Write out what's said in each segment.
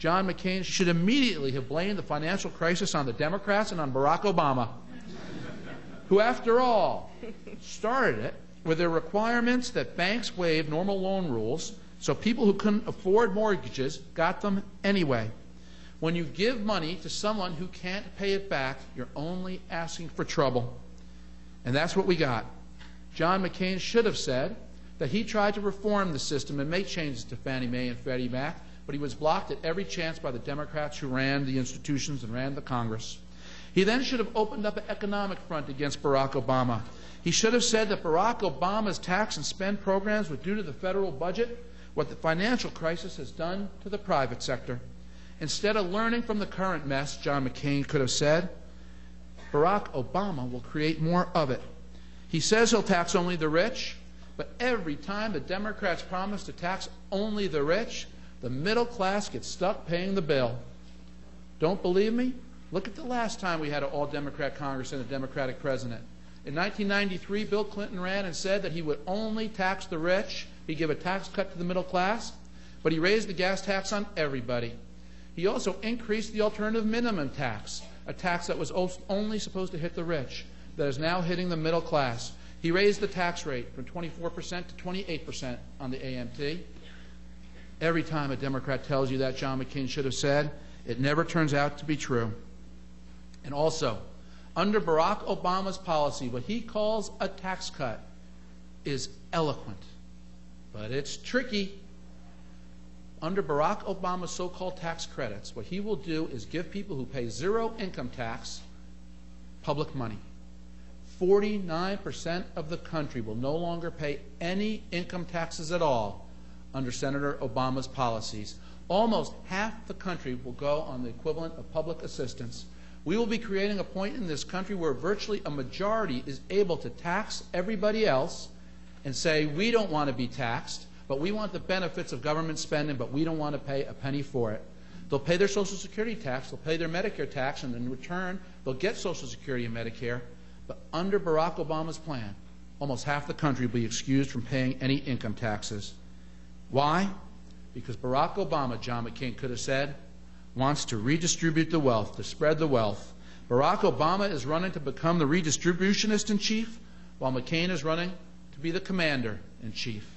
John McCain should immediately have blamed the financial crisis on the Democrats and on Barack Obama, who, after all, started it with their requirements that banks waive normal loan rules so people who couldn't afford mortgages got them anyway. When you give money to someone who can't pay it back, you're only asking for trouble. And that's what we got. John McCain should have said that he tried to reform the system and make changes to Fannie Mae and Freddie Mac, but he was blocked at every chance by the Democrats who ran the institutions and ran the Congress. He then should have opened up an economic front against Barack Obama. He should have said that Barack Obama's tax and spend programs would do to the federal budget what the financial crisis has done to the private sector. Instead of learning from the current mess, John McCain could have said, Barack Obama will create more of it. He says he'll tax only the rich, but every time the Democrats promise to tax only the rich, the middle class gets stuck paying the bill. Don't believe me? Look at the last time we had an all-Democrat Congress and a Democratic president. In 1993, Bill Clinton ran and said that he would only tax the rich. He'd give a tax cut to the middle class, but he raised the gas tax on everybody. He also increased the alternative minimum tax, a tax that was only supposed to hit the rich, that is now hitting the middle class. He raised the tax rate from 24% to 28% on the AMT. Every time a Democrat tells you that, John McCain should have said, it never turns out to be true. And also, under Barack Obama's policy, what he calls a tax cut is eloquent, but it's tricky. Under Barack Obama's so-called tax credits, what he will do is give people who pay zero income tax public money. 49% of the country will no longer pay any income taxes at all under Senator Obama's policies. Almost half the country will go on the equivalent of public assistance. We will be creating a point in this country where virtually a majority is able to tax everybody else and say, we don't want to be taxed, but we want the benefits of government spending, but we don't want to pay a penny for it. They'll pay their Social Security tax, they'll pay their Medicare tax, and in return, they'll get Social Security and Medicare. But under Barack Obama's plan, almost half the country will be excused from paying any income taxes. Why? Because Barack Obama, John McCain could have said, wants to redistribute the wealth, to spread the wealth. Barack Obama is running to become the redistributionist-in-chief, while McCain is running to be the commander-in-chief.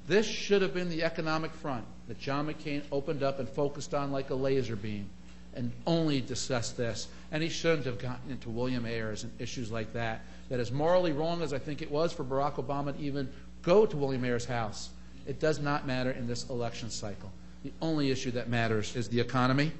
This should have been the economic front that John McCain opened up and focused on like a laser beam, and only discussed this. And he shouldn't have gotten into William Ayers and issues like that. That as morally wrong as I think it was for Barack Obama to even go to William Ayers' house, it does not matter in this election cycle. The only issue that matters is the economy.